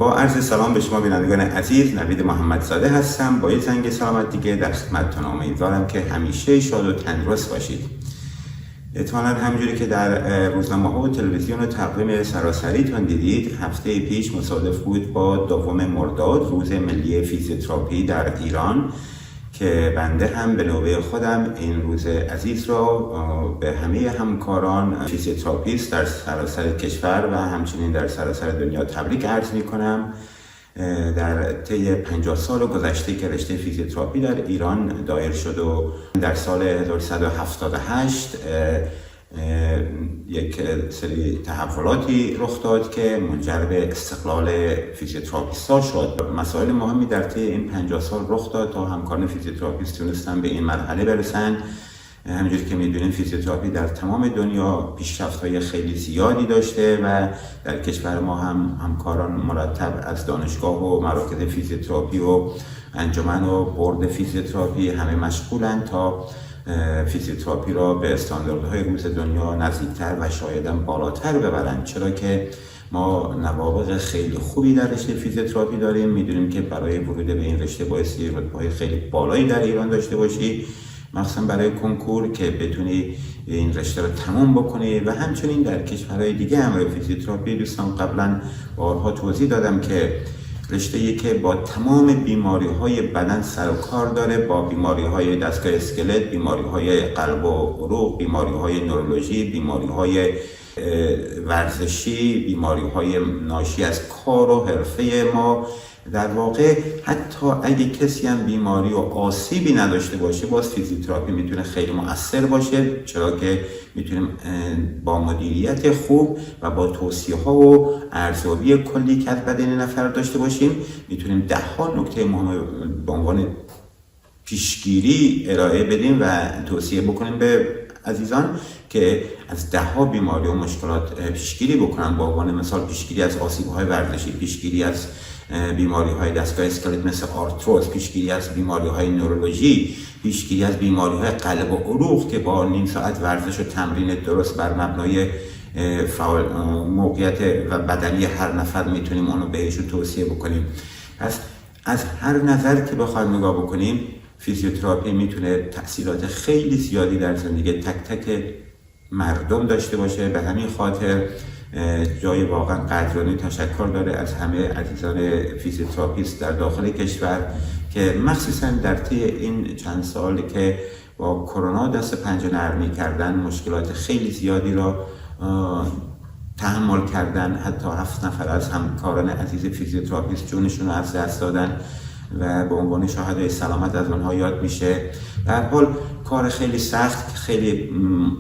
با عرض سلام به شما بینندگان عزیز، نوید محمدزاده هستم. با یه زنگ سلامت دیگه در خدمتتون. امیدوارم که همیشه شاد و تندرست باشید. احتمالاً همونجوری که در روزنامه‌ها و تلویزیون و تقویم سراسریتون دیدید، هفته پیش مصادف بود با 2 مرداد، روز ملی فیزیوتراپی در ایران، که بنده هم به نوبه خودم این روز عزیز را به همه همکاران فیزیوتراپیست در سراسر کشور و همچنین در سراسر دنیا تبریک عرض می‌کنم. در طی 50 سال گذشته که رشته فیزیوتراپی در ایران دایر شد و در سال 1178 یک سری تحولاتی رخ داد که منجر به استقلال فیزیوتراپیست‌ها شد. مسائل مهمی در طی این 50 سال رخ داد تا همکاران فیزیوتراپیست تونستن به این مرحله برسن. همونجوری که میدونیم فیزیوتراپی در تمام دنیا پیشرفت‌های خیلی زیادی داشته و در کشور ما هم همکاران مرتب از دانشگاه و مراکز فیزیوتراپی و انجمن و بورد فیزیوتراپی همه مشغولن تا فیزیوتراپی را به استانداردهای روز دنیا نزدیکتر و شایداً بالاتر ببرن، چرا که ما نوابغ خیلی خوبی در رشته فیزیوتراپی داریم. میدونیم که برای ورود به این رشته بایستی رتبه‌های خیلی بالایی در ایران داشته باشی، مخصوصا برای کنکور، که بتونی این رشته رو تموم بکنی. و همچنین در کشورهای دیگه هم فیزیوتراپی، دوستان قبلا بارها توضیح دادم که رشته‌ای که با تمام بیماری‌های بدن سر و کار داره، با بیماری‌های دستگاه اسکلت، بیماری‌های قلب و عروق، بیماری‌های نورولوژی، بیماری‌های ورزشی، بیماری‌های ناشی از کار و حرفه ما. در واقع حتی اگه کسی هم بیماری و آسیبی نداشته باشه، باز فیزیوتراپی میتونه خیلی مؤثر باشه، چرا که میتونیم با مدیریت خوب و با توصیه‌ها و ارزیابی کلی که از بدن نفر داشته باشیم، میتونیم 10 نکته مهم به عنوان پیشگیری ارائه بدیم و توصیه بکنیم به عزیزان که از 10 بیماری و مشکلات پیشگیری بکنن. با عنوان مثال پیشگیری از آسیب‌های ورزشی، پیشگیری از بیماری‌های دستگاه اسکلت مثل آرتروز، پیشگیری از بیماری‌های نورولوژی، پیشگیری از بیماری‌های قلب و عروق که با نیم ساعت ورزش و تمرین درست بر مبنای موقعیت و بدنی هر نفر میتونیم اونو بهشون توصیه بکنیم. پس از هر نظر که بخوایم نگاه بکنیم، فیزیوتراپی میتونه تأثیرات خیلی زیادی در زندگی تک تک مردم داشته باشه. به همین خاطر جای واقعا قدردانی تشکر داره از همه عزیزان فیزیوتراپیست در داخل کشور که مخصوصا در طی این چند سال که با کرونا دست پنجه نرمی کردن، مشکلات خیلی زیادی را تحمل کردن. حتی 7 نفر از همکاران عزیز فیزیوتراپیست جونشون رو از دست دادن و به عنوان شهدای سلامت از اونها یاد میشه. در حال کار خیلی سخت، خیلی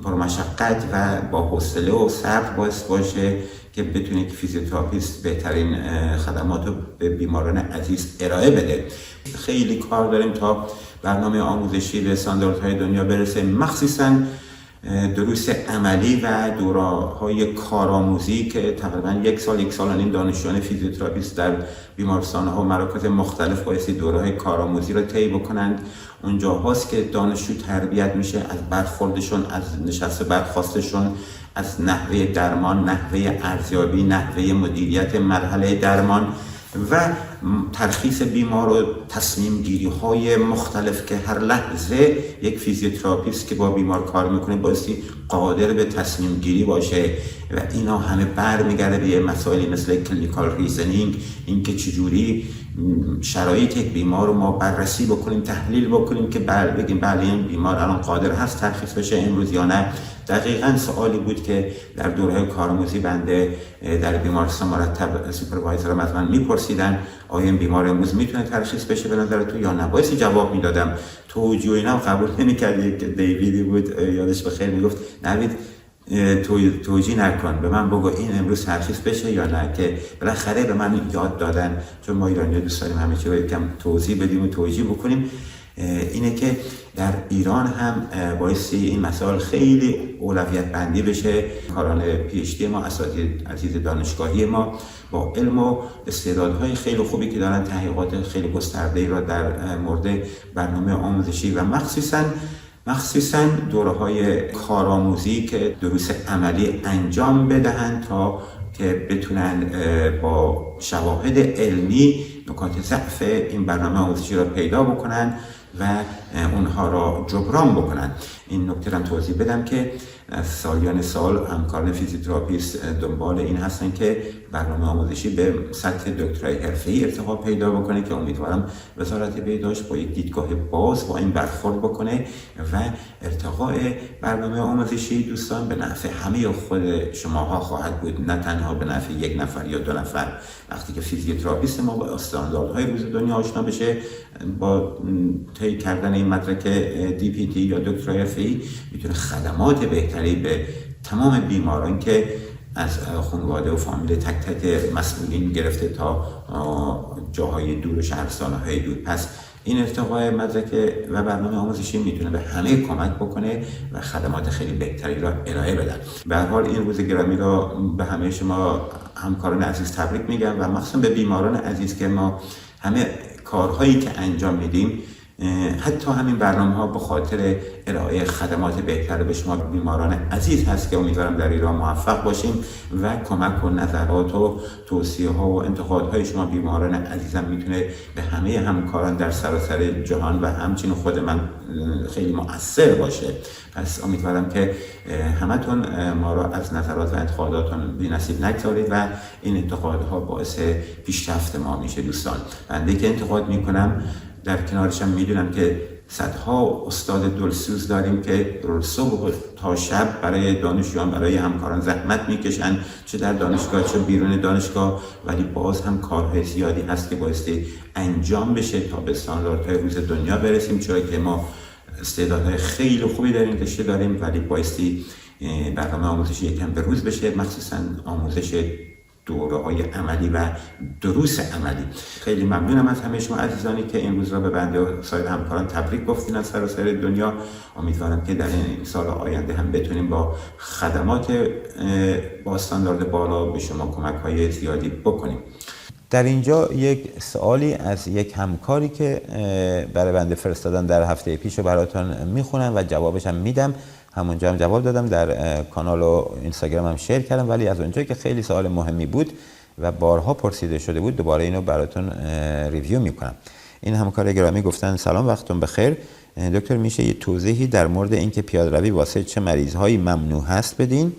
پرمشقت و با حوصله و صبر باعث باشه که بتونه که فیزیوتراپیست بهترین خدمات رو به بیماران عزیز ارائه بده. خیلی کار داریم تا برنامه آموزشی به استانداردهای دنیا برسه، مخصوصاً دروس عملی و دوره‌های کارآموزی که تقریباً 1 سال و نیم دانشجویان فیزیوتراپیست در بیمارستان‌ها و مراکز مختلف بایستی دوره‌های کارآموزی رو طی بکنند. اونجا هاست که دانشجو تربیت میشه از برخوردشون، از نشست برخاستشون، از نحوه درمان، نحوه ارزیابی، نحوه مدیریت مرحله درمان و ترخیص بیمار و تصمیم گیری های مختلف که هر لحظه یک فیزیوتراپیست که با بیمار کار میکنه بایستی قادر به تصمیم گیری باشه و اینا همه برمیگرده به مسائلی مثل کلینیکال ریزنینگ، اینکه چجوری شرایط یک بیمار رو ما بررسی بکنیم، تحلیل بکنیم که بگیم بله این بیمار الان قادر هست ترخیص بشه امروز یا نه. دقیقاً سوالی بود که در دوره کارآموزی بنده در بیمارستان مرتب سوپروایزرم از من میپرسیدن آیا این بیمار امروز میتونه ترخیص بشه به نظر تو یا نه. باعث جواب میدادم، توجیه اینا قبول نمی‌کرد. که دیویدی بود یادش بخیر میگفت نوید توجیه نکن، به من بگو این امروز ترخیص بشه یا نه، که بالاخره به من یاد دادن، چون ما ایرانی‌ها دوست داریم همه چی رو یکم توضیح بدیم و توجیه بکنیم. اینه که در ایران هم بایستی این مسائل خیلی اولویت بندی بشه. کاران پی‌اچ‌دی ما، اساتید عزیز دانشگاهی ما با علم و استعدادهای خیلی خوبی که دارن تحقیقات خیلی گسترده‌ای را در مورد برنامه آموزشی و مخصوصاً دوره‌های کارآموزی که دروس عملی انجام بدهند تا که بتونن با شواهد علمی نکات ضعف این برنامه آموزشی را پیدا بکنن و اونها را جبران بکنن. این نکته را توضیح بدم که از سالیان سال همکاران فیزیوتراپیست دنبال این هستن که برنامه آموزشی به سطح دکترای حرفه‌ای ارتقا پیدا بکنه که امیدوارم وزارت بهداشت با یک دیدگاه باز با این برخورد بکنه و ارتقاء برنامه آموزشی دوستان به نفع همه خود شماها خواهد بود، نه تنها به نفع یک نفر یا دو نفر. وقتی که فیزیوتراپیست ما با استانداردهای روز دنیا آشنا بشه، با طی کردن این مدرک DPT یا دکترای حرفه‌ای میتونه خدمات بهتری به تمام بیماران که از خانواده و فامیل تک تک مسئولین گرفته تا جاهای دور و شهرستان‌های دور. پس این ارتقاء مدرک و برنامه آموزشی میتونه به همه کمک بکنه و خدمات خیلی بهتری را ارائه بدن. به هر حال این روز گرامی را به همه شما همکاران عزیز تبریک میگم و مخصوصا به بیماران عزیز که ما همه کارهایی که انجام میدیم، حتی همین برنامه ها به خاطر ارائه خدمات بهتر به شما بیماران عزیز هست که امیدوارم در این راه موفق باشیم و کمک و نظرات و توصیه ها و انتقادهای شما بیماران عزیزم میتونه به همه همکاران در سراسر جهان و همچنین خود من خیلی مؤثر باشه. پس امیدوارم که همتون ما را از نظرات و انتقاداتون بی‌نصیب نگذارید و این انتقادها باعث پیشرفت ما میشه. دوستان، بنده که انتقاد میکنم در کنارشم میدونم که صدها استاد دلسوز داریم که صبح تا شب برای دانشجویان، برای همکاران زحمت میکشن، چه در دانشگاه چه بیرون دانشگاه، ولی باز هم کارهای زیادی هست که بایستی انجام بشه تا به استانداردهای روز دنیا برسیم، چرا که ما استعدادهای خیلی خوبی در این رشته داریم، ولی بایستی برنامه آموزشی یکم به روز بشه، مخصوصا آموزش دوره‌های عملی و دروس عملی. خیلی ممنونم از همه شما عزیزانی که این روز را به بنده و سایر همکاران تبریک گفتین از سراسر دنیا. امیدوارم که در این سال آینده هم بتونیم با خدمات با استاندارد بالا به شما کمک‌های زیادی بکنیم. در اینجا یک سوالی از یک همکاری که برای بنده فرستادن در هفته پیش رو براتون میخونم و جوابش هم میدم. همونجا هم جواب دادم، در کانال و اینستاگرام هم شیر کردم، ولی از اونجایی که خیلی سوال مهمی بود و بارها پرسیده شده بود دوباره اینو براتون ریویو میکنم. این همکار گرامی گفتن سلام، وقتتون بخیر دکتر، میشه یه توضیحی در مورد اینکه پیاده‌روی واسه چه مریض‌هایی ممنوع هست بدین؟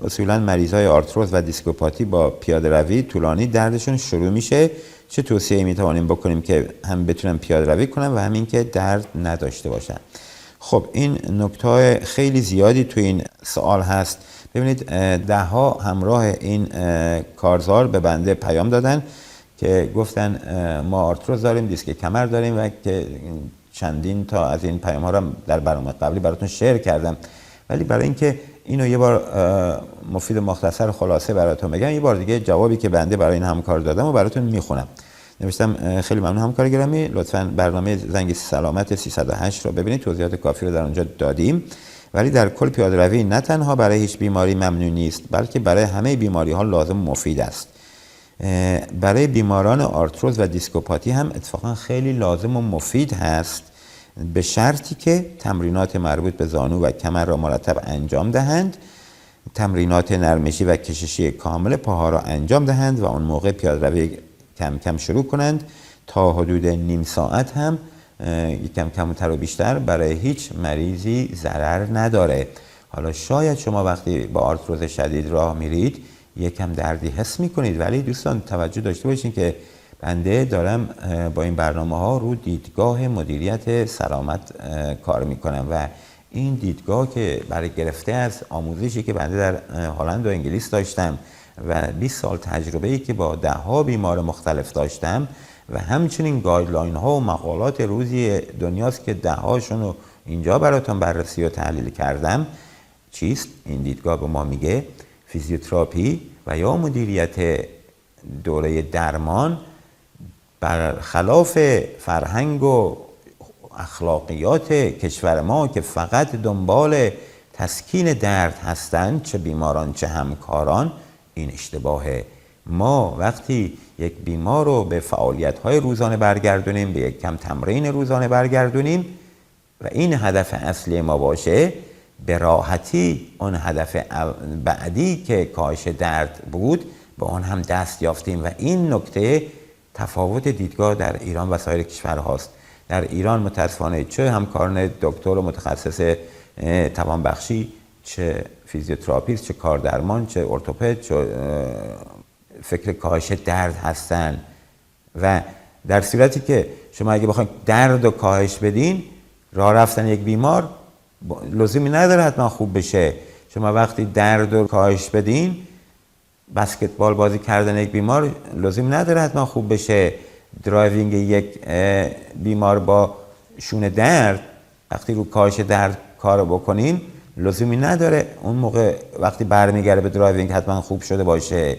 اصولا مریض‌های آرتروز و دیسکوپاتی با پیاده‌روی طولانی دردشون شروع میشه، چه توصیه‌ای میتوانیم بکنیم که هم بتونن پیاده‌روی کنن و همین که درد نداشته باشن؟ خب این نکته خیلی زیادی تو این سوال هست. ببینید ده‌ها همراه این کارزار به بنده پیام دادن که گفتن ما آرتروز داریم، دیسک کمر داریم و که چندین تا از این پیام ها رو در برنامه قبلی براتون شیر کردم، ولی برای اینکه اینو یه بار مفید مختصر خلاصه براتون بگم، یه بار دیگه جوابی که بنده برای این همکار دادم و براتون میخونم. نوشتم خیلی ممنون همکار گرامی، لطفاً برنامه زنگ سلامت 308 رو ببینید، توضیحات کافی رو در اونجا دادیم. ولی در کل پیاده‌روی نه تنها برای هیچ بیماری ممنوع نیست، بلکه برای همه بیماری ها لازم و مفید است. برای بیماران آرتروز و دیسکوپاتی هم اتفاقا خیلی لازم و مفید هست، به شرطی که تمرینات مربوط به زانو و کمر را مرتب انجام دهند، تمرینات نرمشی و کششی کامل پاها را انجام دهند و اون موقع پیاده‌روی کم کم شروع کنند تا حدود نیم ساعت هم یکم کمتر و بیشتر برای هیچ مریضی ضرر نداره. حالا شاید شما وقتی با آرتروز شدید راه میرید یکم دردی حس میکنید، ولی دوستان توجه داشته باشین که بنده دارم با این برنامه ها رو دیدگاه مدیریت سلامت کار میکنم و این دیدگاه که برای گرفته از آموزشی که بنده در هلند و انگلیس داشتم و 20 سال تجربه‌ای که با ده‌ها بیمار مختلف داشتم و همچنین گایدلاین ها و مقالات روزی دنیاست که ده‌هاشون رو اینجا براتون بررسی و تحلیل کردم. چیست این دیدگاه؟ به ما میگه فیزیوتراپی و یا مدیریت دوره درمان برخلاف فرهنگ و اخلاقیات کشور ما که فقط دنبال تسکین درد هستند، چه بیماران چه همکاران، این اشتباهه. ما وقتی یک بیمار رو به فعالیت‌های روزانه برگردونیم، به یک کم تمرین روزانه برگردونیم و این هدف اصلی ما باشه، به راحتی اون هدف بعدی که کاهش درد بود با آن هم دست یافتیم و این نکته تفاوت دیدگاه در ایران و سایر کشورهاست. در ایران متاسفانه چه همکاران دکتر و متخصص توانبخشی، چه فیزیوتراپیست، چه کاردرمان، چه ارتوپد، چه فکر کاهش درد هستن و در صورتی که شما اگه بخواید درد رو کاهش بدین، راه رفتن یک بیمار لزومی نداره حتما خوب بشه. شما وقتی درد رو کاهش بدین، بسکتبال بازی کردن یک بیمار لزومی نداره حتما خوب بشه. درایوینگ یک بیمار با شونه درد وقتی رو کاهش درد کار بکنین لزومی نداره اون موقع وقتی برمیگره به درایوینگ حتما خوب شده باشه.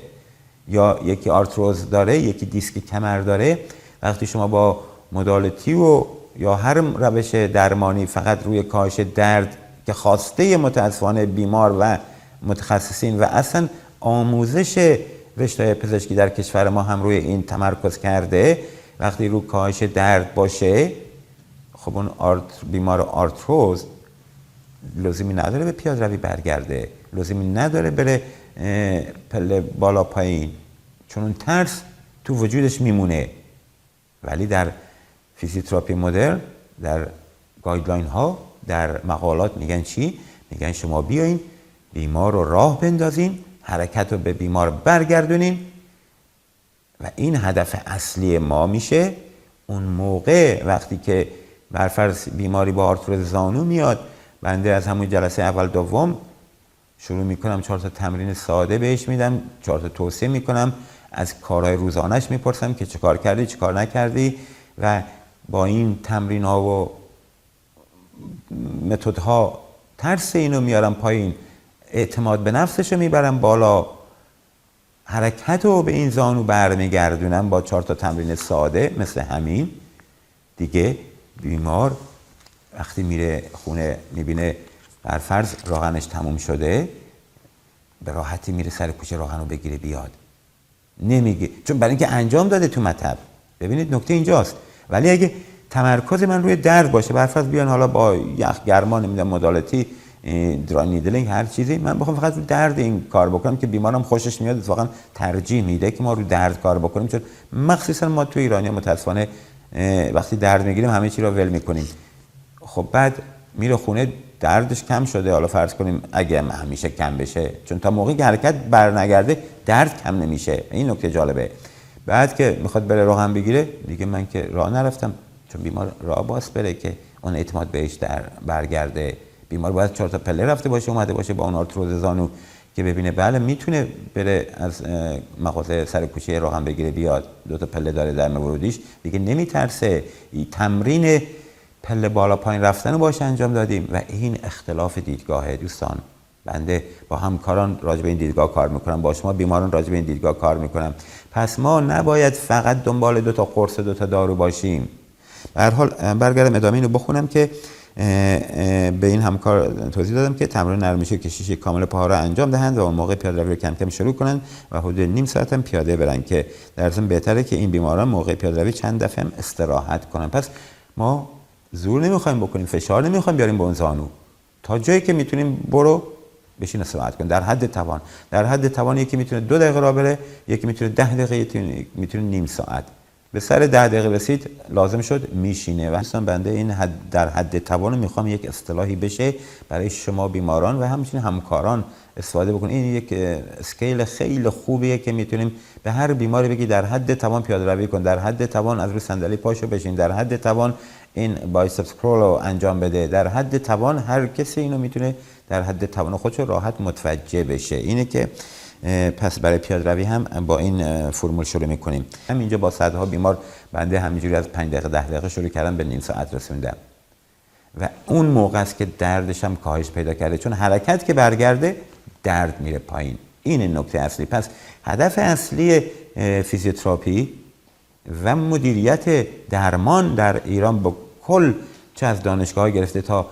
یا یکی آرتروز داره، یکی دیسک کمر داره، وقتی شما با مدالتی و یا هر روش درمانی فقط روی کاهش درد که خواسته متاسفانه بیمار و متخصصین و اصلا آموزش رشته پزشکی در کشور ما هم روی این تمرکز کرده، وقتی روی کاهش درد باشه، خب اون بیمار آرتروز لزومی نداره به پیاده‌روی برگرده، لزومی نداره بره پله بالا پایین، چون اون ترس تو وجودش میمونه. ولی در فیزیوتراپی مدرن، در گایدلاین ها، در مقالات میگن چی؟ میگن شما بیاین بیمار رو راه بندازین، حرکت رو به بیمار برگردونین و این هدف اصلی ما میشه. اون موقع وقتی که برفرض بیماری با آرتروز زانو میاد، بنده از همون جلسه اول دوم شروع میکنم 4 تا تمرین ساده بهش میدم، 4 تا توصیه میکنم، از کارهای روزانش میپرسم که چه کار کردی چه کار نکردی و با این تمرین ها و متد ها ترس اینو میارم پایین، اعتماد به نفسش رو میبرم بالا، حرکت رو به این زانو برمیگردونم با 4 تا تمرین ساده مثل همین. دیگه بیمار وقتی میره خونه میبینه برفرض راهنش تموم شده، به راحتی میره سر کوچه راهن رو بگیره بیاد، نمیگه، چون برای اینکه انجام داده تو مطب. ببینید نکته اینجاست. ولی اگه تمرکز من روی درد باشه، برفرض بیان حالا با یخ گرما نمیدونم مدالتی درای نیدلینگ هر چیزی، من بخوام فقط رو درد این کار بکنم که بیمارم خوشش میاد، واقعا ترجیح میده که ما رو درد کار بکنیم، چون مخصوصا ما تو ایرانی متاسفانه وقتی درد میگیریم همه چی رو ول میکنیم. خب بعد میره خونه دردش کم شده، حالا فرض کنیم اگه همیشه کم بشه، چون تا موقعی که حرکت برنگرده درد کم نمیشه. این نکته جالبه. بعد که میخواد بره راه هم بگیره، دیگه من که راه نرفتم، چون بیمار راه باز بره که اون اعتماد بهش در برگرده. بیمار باید 4 تا پله رفته باشه، اومده باشه با اون آرتروز زانو که ببینه بله میتونه بره از مغازه سر کوچه راه هم بگیره بیاد، 2 تا پله داره در ورودیش، دیگه نمیترسه. این تمرین پله بالا پایین رفتن رو باش انجام دادیم و این اختلاف دیدگاهه دوستان. بنده با همکاران راجع به این دیدگاه کار میکنم، با شما بیماران راجع به این دیدگاه کار میکنم. پس ما نباید فقط دنبال 2 تا قرص 2 تا دارو باشیم. به هر حال برگردم ادامه اینو بخونم که به این همکار توضیح دادم که تمرین نرمش و کشش کامل پاها را انجام دهند و اون موقع پیاده روی رو کم کم شروع کنند و حدود نیم ساعت هم پیاده برن، که در ضمن بهتره که این بیماران موقع پیاده روی چند دفعه هم استراحت کنن. پس ما زور نمیخوایم بکنیم، فشار نمیخوایم بیاریم به اون زانو، تا جایی که میتونیم برو بشین استراحت کن در حد توان. در حد توان یکی میتونه 2 دقیقه راه بره، یکی میتونه 10 دقیقه، یکی میتونه نیم ساعت. به سر 10 دقیقه رسید لازم شد میشینه. و اصلا بنده این در حد توان میخوام یک اصطلاحی بشه برای شما بیماران و همچنین همکاران استفاده بکنید. این یک اسکیل خیلی خوبیه که میتونیم به هر بیماری بگی در حد توان پیاده روی کن، در حد توان از روی صندلی پاشو بشین، در حد توان این بایسپس کرول رو انجام بده، در حد توان. هر کسی اینو میتونه در حد توان خودش راحت متوجه بشه. اینه که پس برای پیاده روی هم با این فرمول شروع میکنیم. همینجا با صدها بیمار بنده همینجوری از 5 دقیقه 10 دقیقه شروع کردم به نیم ساعت رسوندم و اون موقع است که دردش هم کاهش پیدا کرده، چون حرکت که برگرده درد میره پایین. این نکته اصلی. پس هدف اصلی فیزیوتراپی و مدیریت درمان در ایران با کل، چه از دانشگاه گرفته تا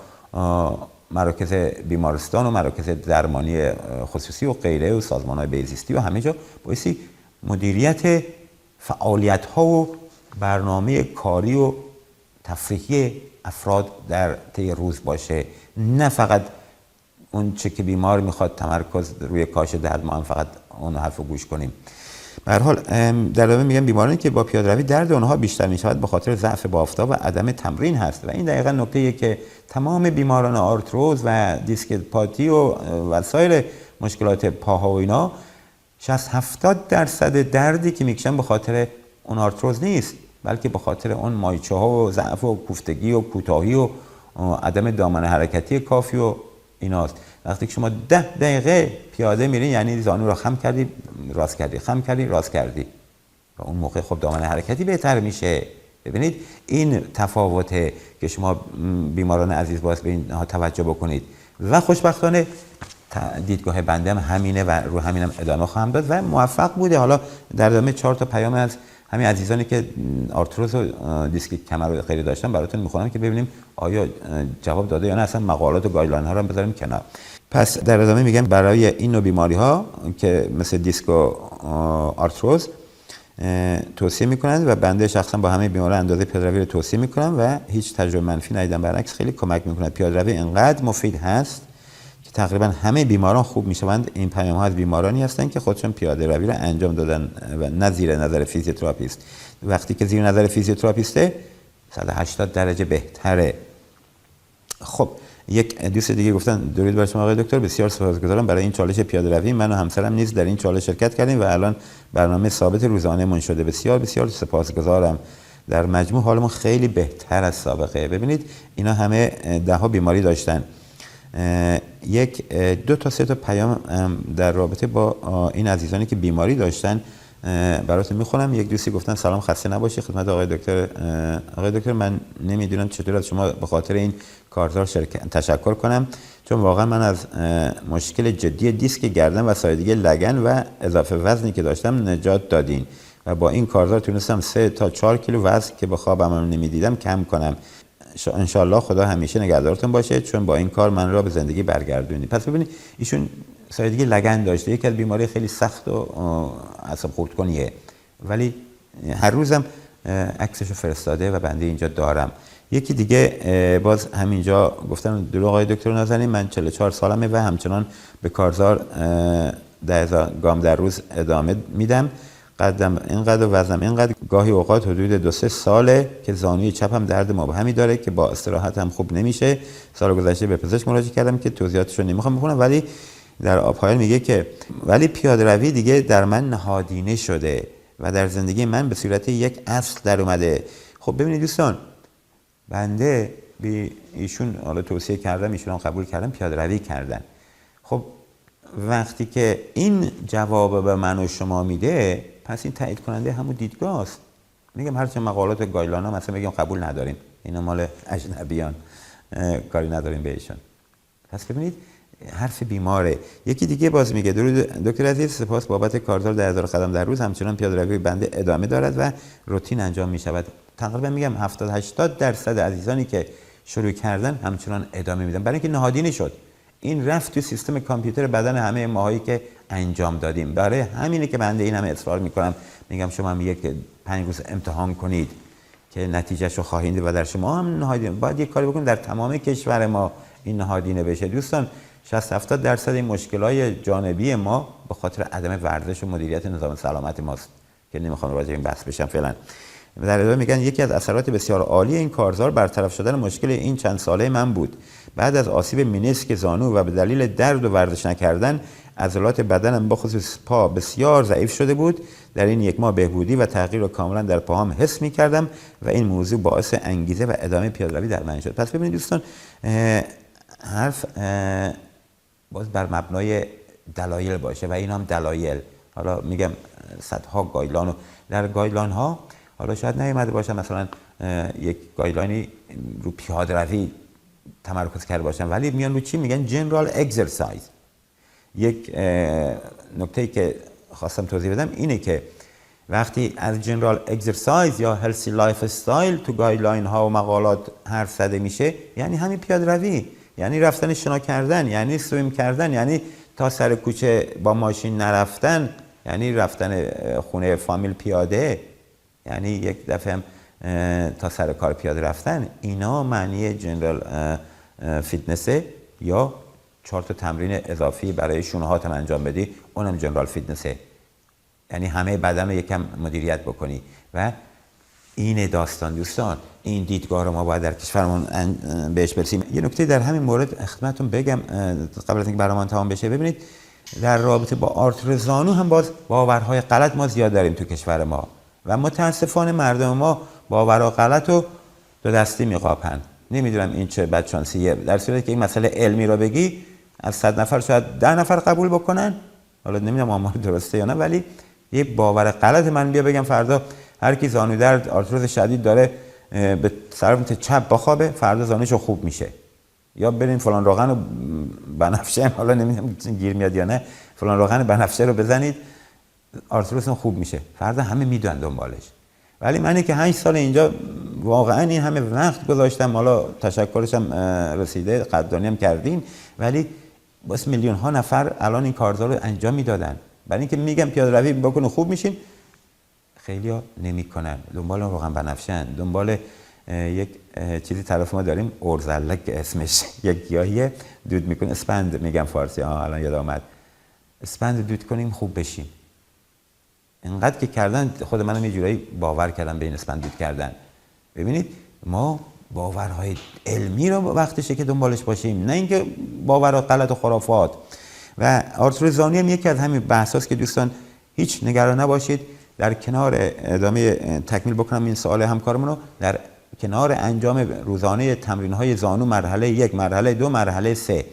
مراکز بیمارستان و مراکز درمانی خصوصی و غیره و سازمان‌های بهزیستی و همه جا، بایستی مدیریت فعالیت‌ها و برنامه کاری و تفریحی افراد در طی روز باشه، نه فقط اون چه که بیمار میخواد تمرکز روی کاهش درد ما هم فقط اون حرف رو گوش کنیم. به هر حال در ادامه میگم بیمارانی که با پیاده‌روی درد اونها بیشتر میشود به خاطر ضعف بافت‌ها و عدم تمرین هست و این دقیقاً نکته‌ایه که تمام بیماران آرتروز و دیسک پاتی و سایر مشکلات پاها و اینا 60-70% دردی که میکشن به خاطر اون آرتروز نیست، بلکه به خاطر اون مایچه ها و ضعف و کوفتگی و کوتاهی و عدم دامنه حرکتی کافی و ایناست. وقتی که شما 10 دقیقه پیاده میرین یعنی زانو رو خم کردی راست کردی، خم کردی راست کردی و اون موقع خب دامنه حرکتی بهتر میشه. ببینید این تفاوته که شما بیماران عزیز باید به اینها توجه بکنید و خوشبختانه دیدگاه بنده هم همینه و رو همینم ادامه خواهم داد و موفق بوده. حالا در ادامه 4 تا پیام از همین عزیزانی که آرتروز و دیسک کمر و غیره داشتن براتون میخونم که ببینیم آیا جواب داده یا نه، اصلا مقالات و گایدلاین ها رو هم بذاریم کنار. پس در ادامه میگم برای این نوع بیماری ها که مثل دیسک و آرتروز توصیه میکنند و بنده شخصا با همه بیماران اندازه پیاده‌روی رو توصیه میکنم و هیچ تجربه منفی ندیدم، برعکس خیلی کمک میکنه. پیاده‌روی اینقدر مفید هست که تقریبا همه بیماران خوب میشوند. این پیام ها از بیمارانی هستند که خودشون پیاده‌روی رو انجام دادن و نه زیر نظر فیزیوتراپیست. وقتی که زیر نظر فیزیوتراپیسته 180 درجه بهتره. خب یک دوست دیگه گفتن درود بر شما آقای دکتر، بسیار سپاسگزارم برای این چالش پیاده‌روی. من و همسرم نیز در این چالش شرکت کردیم و الان برنامه ثابت روزانه من شده. بسیار بسیار سپاسگزارم. در مجموع حالمون خیلی بهتر از سابقه. ببینید اینا همه 10 بیماری داشتن. 1 2 تا 3 تا پیام در رابطه با این عزیزانی که بیماری داشتن براتون میخونم. یک دوستی گفتن سلام، خسته نباشی خدمت آقای دکتر. آقای دکتر من نمیدونم چطور از شما به خاطر این کارزار تشکر کنم، چون واقعا من از مشکل جدی دیسک گردن و سایدگی لگن و اضافه وزنی که داشتم نجات دادین و با این کارزار تونستم 3 تا 4 کیلو وزن که به خوابم نمیدیدم کم کنم. انشالله خدا همیشه نگهدارتون باشه، چون با این کار من را به زندگی برگردونید. پس ببینید ایشون سایدگی لگن داشته، یکی از بیماری خیلی سخت و عصب خورد کنیه، ولی هر روزم عکسشو فرستاده و بنده اینجا دارم. یکی دیگه باز همینجا گفتن درود آقای دکتر نازنین، من 44 سالمه و همچنان به کارزار 10,000 گام در روز ادامه میدم. قدم اینقدر و وزنم اینقدر، گاهی اوقات حدود 2-3 ساله که زانوی چپم درد مبهمی داره که با استراحت هم خوب نمیشه. سال گذشته به پزشک مراجعه کردم که توضیحاتش رو نمیخوام بخونم، ولی در پایان میگه که ولی پیاده‌روی دیگه در من نهادینه شده و در زندگی من به صورت یک اصل در اومده. خب ببینید دوستان، بنده به ایشون حالا توصیه کردم، ایشون هم قبول کردن، پیاده‌روی کردن. خب وقتی که این جواب به من و شما میده، پس این تایید کننده همون دیدگاه است. میگم هرچند مقالات و گایدلاین ها مثلا میگم قبول نداریم، اینا مال اجنبیان، کاری نداریم بهشون. پس ببینید حرف بیماره. یکی دیگه باز میگه درود دکتر عزیز، سپاس بابت کارزار 10,000 قدم در روز، همچنان پیاده‌روی بنده ادامه دارد و روتین انجام میشود. تقریبا میگم 70-80% عزیزانی که شروع کردن همچنان ادامه میدن، برای اینکه نهادینه شد. این رفت تو سیستم کامپیوتر بدن همه ماهایی که انجام دادیم. برای همینه که بنده این همه اصرار میکنم، میگم شما هم 5 روز امتحان کنید که نتیجهشو خواهید و در شما هم نهادینه. باید یک کاری بکنید در تمام کشور ما این نهادینه بشه. دوستان 60-70% این مشکلای جانبی ما به خاطر عدم ورزش و مدیریت نظام سلامت ماست که نمیخوام راجع به این بحث بشم فعلا. در ادامه میگن یکی از اثرات بسیار عالی این کارزار برطرف شدن مشکل این چند ساله من بود. بعد از آسیب مینیسک زانو و به دلیل درد و ورزش نکردن عضلات بدنم بخصوص پا بسیار ضعیف شده بود. در این 1 ماه بهبودی و تغییر رو کاملا در پاهام حس می‌کردم و این موضوع باعث انگیزه و ادامه پیاده‌روی در من شد. پس ببینید دوستان، حرف باز بر مبنای دلایل باشه و این هم دلایل. حالا میگم صدها گایدلاین، در گایدلاین ها حالا شاید نیامده باشه مثلا یک گایدلاینی رو پیاده‌روی تمرکز کرده باشن، ولی میان رو چی میگن؟ جنرال اکسرسایز. یک نکته‌ای که خواستم توضیح بدم اینه که وقتی از جنرال اکسرسایز یا هلسی لایف استایل تو گایدلاین ها و مقالات حرف زده میشه، یعنی همین پیاده‌روی، یعنی رفتن شنا کردن، یعنی سویم کردن، یعنی تا سر کوچه با ماشین نرفتن، یعنی رفتن خونه فامیل پیاده، یعنی یک دفعه تا سر کار پیاده رفتن. اینا معنی جنرال فیتنسه. یا 4 تا تمرین اضافی برای شونه هات انجام بدی، اونم جنرال فیتنسه. یعنی همه بدن رو یکم مدیریت بکنی و این داستان دوستان، این دیدگاه رو ما باید در کشورمون بهش برسیم. یه نکته در همین مورد خدمتتون بگم قبل از اینکه برنامه تمام بشه. ببینید در رابطه با آرتروز زانو هم باز باورهای غلط ما زیاد داریم تو کشور ما و متاسفانه مردم ما باورها غلط رو دو دستی میقاپن. نمیدونم این چه بدشانسیه، در صورتی که این مسئله علمی رو بگی از 100 نفر شاید 10 نفر قبول بکنن. حالا نمیدونم آمار درسته یا نه، ولی یه باور غلط من بیا بگم فردا هر کی زانو درد آرتروز شدید داره به سمت چپ بخوابه فردا زانوشو خوب میشه، یا برین فلان روغن و بنفشه، حالا نمیدونم گیر میاد یا نه، فلان روغن بنفشه رو بزنید آرتروزتون خوب میشه. فردا همه میدونن دنبالش. ولی منی که 8 سال اینجا واقعا این همه وقت گذاشتم، حالا تشکرش هم رسیده، قدردانی هم کردیم، ولی بس میلیون ها نفر الان این کارزار رو انجام میدادن. برای اینکه میگم پیاده روی بکنه خوب میشین، خیلی‌ها نمی‌کنن، دنبال روغن بنفشه‌اند، دنبال یک چیزی طرف ما داریم اورزلک اسمش، یک گیاهیه دود میکنه، اسپند میگم فارسی، الان یاد آمد، اسپند دود کنیم خوب بشیم. اینقدر که کردن خود منم یه جورایی باور کردم به این اسپند دود کردن. ببینید ما باورهای علمی رو وقتشه که دنبالش باشیم، نه اینکه باورها غلط و خرافات. و آرتروز زانو هم یکی از همین بحثاست که دوستان هیچ نگران نباشید. در کنار ادامه تکمیل بکنم این سوال همکارمون رو، در کنار انجام روزانه تمرین‌های زانو مرحله 1، مرحله 2، مرحله 3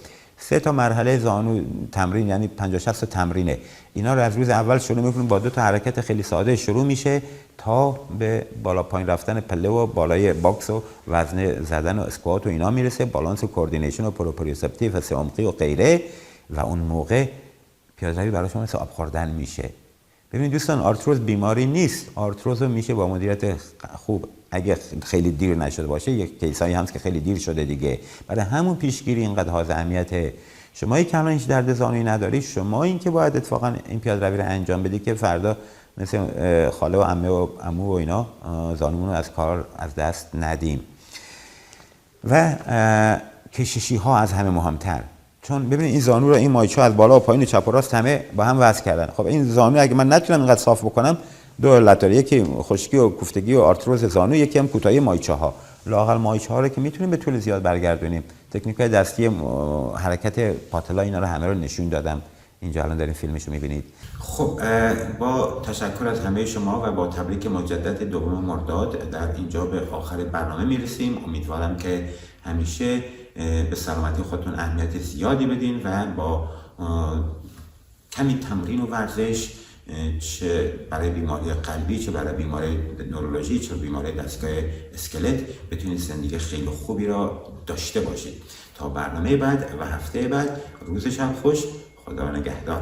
تا مرحله زانو تمرین، یعنی 50-60 تا تمرینه. اینا رو از روز اول شروع می‌کنیم، با 2 تا حرکت خیلی ساده شروع میشه تا به بالا پایین رفتن پله و بالای باکس و وزنه زدن و اسکوات و اینا میرسه، بالانس و کوردینیشن و پروپریوسپتیو و سه‌عمقی و غیره. و اون موقع پیاده روی برای شما مثل آب خوردن میشه. ببینید دوستان، آرتروز بیماری نیست. آرتروز رو میشه با مدیریت خوب، اگه خیلی دیر نشده باشه، یک کیسایی هست که خیلی دیر شده دیگه، برای همون پیشگیری اینقدر حائز اهمیته. شمایی که الان هیچ درد زانویی نداری، شما این که باید اتفاقا این پیاده روی رو انجام بدی که فردا مثل خاله و عمه و عمو و اینا زانومون رو از کار از دست ندیم. و کششی ها از همه مهمتر، چون ببینید این زانو رو، این مایچه از بالا و پایین و چپ و راست همه با هم وصل کردن. خب این زانو اگه من نتونم اینقدر صاف بکنم، 2 علت داره، یکی خشکی و کوفتگی و آرتروز زانو، یکی هم کوتاهی مایچه ها. لااقل مایچه ها رو که میتونیم به طول زیاد برگردونیم. تکنیک‌های دستی حرکت پاتلا اینا رو همه رو نشون دادم، اینجا الان دارین فیلمش رو میبینید. خب با تشکر از همه شما و با تبریک مجدد 2 مرداد در اینجا به آخر برنامه میرسیم. امیدوارم که همیشه به سلامتی خودتون اهمیت زیادی بدین و با کمی تمرین و ورزش، چه برای بیماری قلبی، چه برای بیماری نورولوژی، چه بیماری دستگاه اسکلت، بتونید زندگی خیلی خوبی را داشته باشید. تا برنامه بعد و هفته بعد، روز شب خوش، خدا نگهدار.